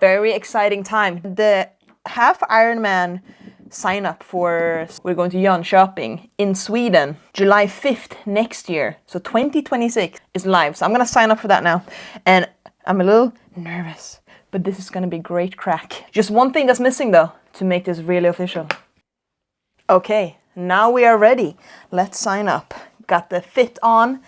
Very exciting time. The half Ironman sign up for, we're going to Jönköping in Sweden, July 5th next year. So 2026 is live. So I'm going to sign up for that now. And I'm a little nervous, but this is going to be great crack. Just one thing that's missing though, to make this really official. Okay, now we are ready. Let's sign up. Got the fit on,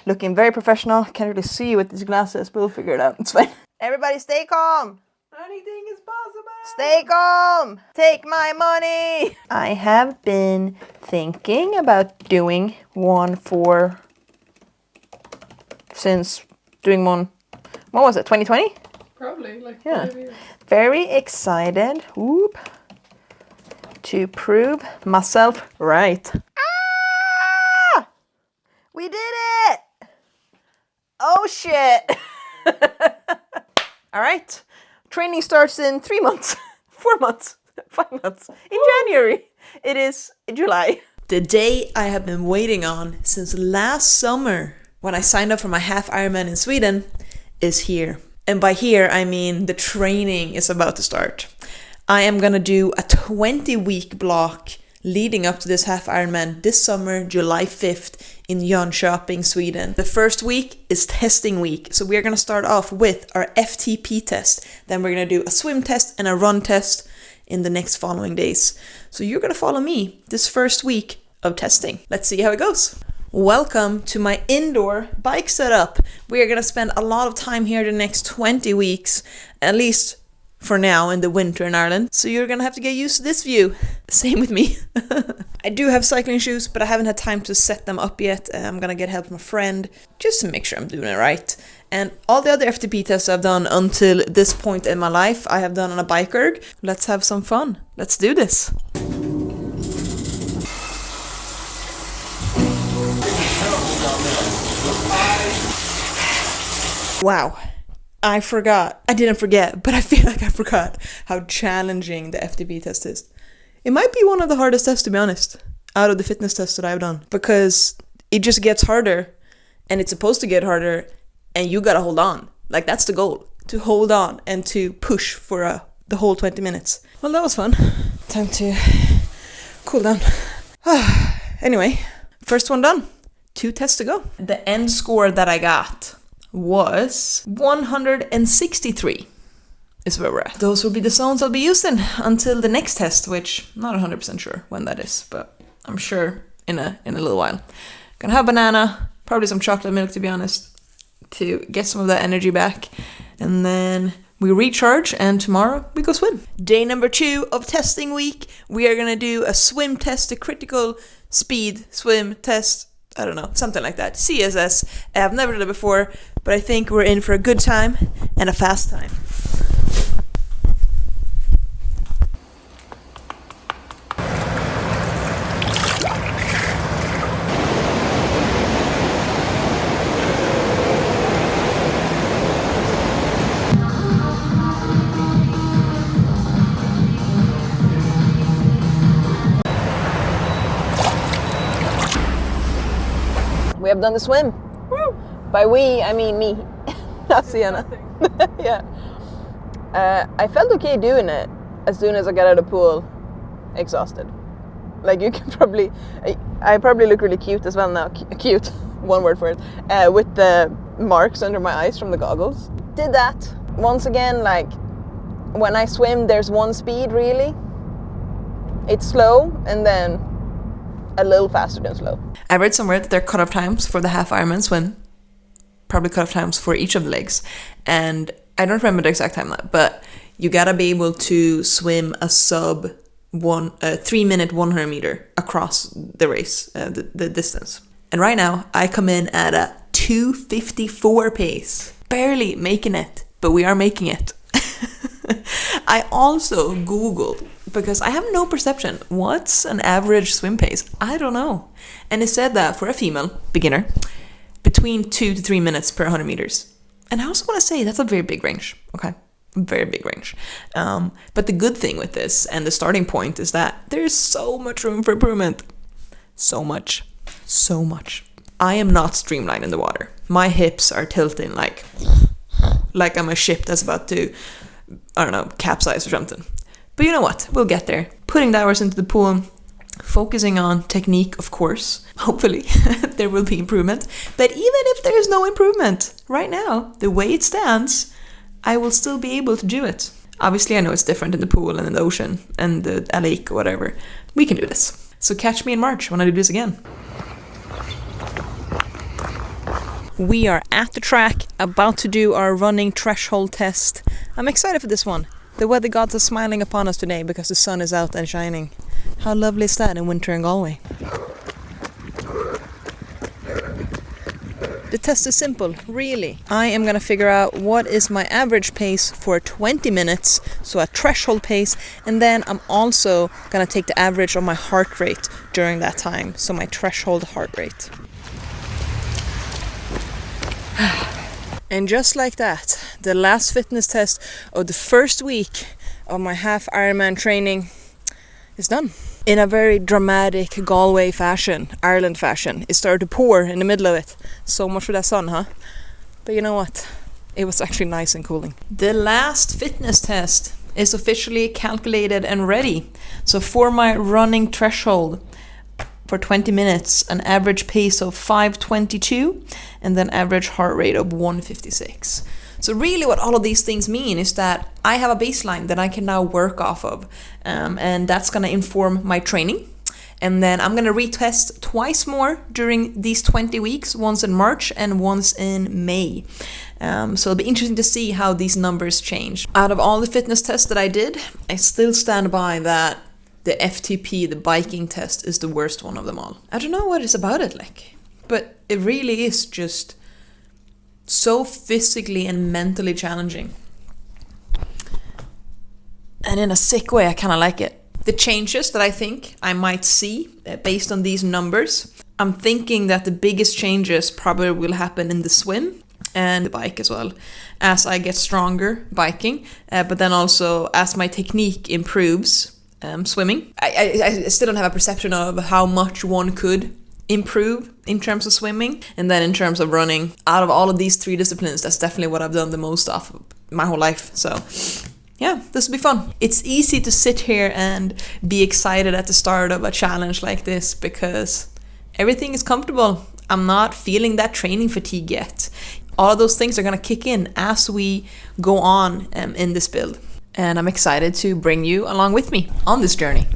looking very professional. Can't really see with these glasses, but we'll figure it out. It's fine. Everybody stay calm. Anything is possible. Stay calm. Take my money. I have been thinking about doing one since doing one, what was it, 2020? Probably, like 5 years. Very excited. Whoop. To prove myself right. Ah! We did it! Oh shit! All right. Training starts in 3 months, 4 months, 5 months. In January. It is July. The day I have been waiting on since last summer, when I signed up for my half Ironman in Sweden, is here. And by here, I mean the training is about to start. I am gonna do a 20-week block leading up to this half Ironman this summer, July 5th in Jönköping, Sweden. The first week is testing week. So we are gonna start off with our FTP test. Then we're gonna do a swim test and a run test in the next following days. So you're gonna follow me this first week of testing. Let's see how it goes. Welcome to my indoor bike setup. We are gonna spend a lot of time here the next 20 weeks, at least for now in the winter in Ireland. So you're gonna have to get used to this view. Same with me. I do have cycling shoes, but I haven't had time to set them up yet. I'm gonna get help from a friend just to make sure I'm doing it right. And all the other FTP tests I've done until this point in my life, I have done on a bike erg. Let's have some fun. Let's do this. Wow. I didn't forget, but I feel like I forgot how challenging the FTP test is. It might be one of the hardest tests, to be honest, out of the fitness tests that I've done, because it just gets harder, and it's supposed to get harder, and you gotta hold on. Like, that's the goal, to hold on and to push for the whole 20 minutes. Well, that was fun. Time to cool down. Anyway, first one done. 2 tests to go. The end score that I got was 163 is where we're at. Those will be the zones I'll be using until the next test, which I'm not 100% sure when that is, but I'm sure in a little while. Gonna have banana, probably some chocolate milk, to be honest, to get some of that energy back, and then we recharge, and tomorrow we go swim. Day number 2 of testing week, we are gonna do a swim test, a critical speed swim test. I don't know, something like that. CSS. I've never done it before, but I think we're in for a good time and a fast time. We have done the swim. Woo! By we, I mean me. Not Ciana. Yeah. I felt okay doing it as soon as I got out of the pool, exhausted. Like, you can probably, I probably look really cute as well now. Cute, one word for it. With the marks under my eyes from the goggles. Did that. Once again, like, when I swim, there's one speed, really. It's slow, and then a little faster than slow. I read somewhere that there are cutoff times for the half Ironman swim. Probably cutoff times for each of the legs. And I don't remember the exact time, but you gotta be able to swim a 3 minute 100 meter across the race, the distance. And right now, I come in at a 2:54 pace. Barely making it, but we are making it. I also Googled, because I have no perception. What's an average swim pace? I don't know. And it said that for a female beginner, between 2 to 3 minutes per 100 meters. And I also want to say that's a very big range, okay? Very big range. But the good thing with this and the starting point is that there's so much room for improvement. So much. I am not streamlined in the water. My hips are tilting like I'm a ship that's about to I don't know, capsize or something. But you know what? We'll get there. Putting the hours into the pool, focusing on technique, of course. Hopefully there will be improvement. But even if there is no improvement right now, the way it stands, I will still be able to do it. Obviously, I know it's different in the pool and in the ocean and a lake or whatever. We can do this. So catch me in March when I do this again. We are at the track, about to do our running threshold test. I'm excited for this one. The weather gods are smiling upon us today because the sun is out and shining. How lovely is that in winter in Galway? The test is simple, really. I am going to figure out what is my average pace for 20 minutes, so a threshold pace, and then I'm also going to take the average of my heart rate during that time, so my threshold heart rate. And just like that, the last fitness test of the first week of my half Ironman training is done. In a very dramatic Galway fashion, Ireland fashion. It started to pour in the middle of it. So much for that sun, huh? But you know what? It was actually nice and cooling. The last fitness test is officially calculated and ready. So for my running threshold, for 20 minutes, an average pace of 5:22 and then average heart rate of 156. So really what all of these things mean is that I have a baseline that I can now work off of, and that's going to inform my training. And then I'm going to retest twice more during these 20 weeks, once in March and once in May. So it'll be interesting to see how these numbers change. Out of all the fitness tests that I did, I still stand by that the FTP, the biking test, is the worst one of them all. I don't know what it's about it, like, but it really is just so physically and mentally challenging. And in a sick way, I kind of like it. The changes that I think I might see based on these numbers, I'm thinking that the biggest changes probably will happen in the swim and the bike as well, as I get stronger biking, but then also as my technique improves swimming. I still don't have a perception of how much one could improve in terms of swimming, and then in terms of running. Out of all of these three disciplines, that's definitely what I've done the most of my whole life. So yeah, this will be fun. It's easy to sit here and be excited at the start of a challenge like this because everything is comfortable. I'm not feeling that training fatigue yet. All of those things are going to kick in as we go on in this build. And I'm excited to bring you along with me on this journey.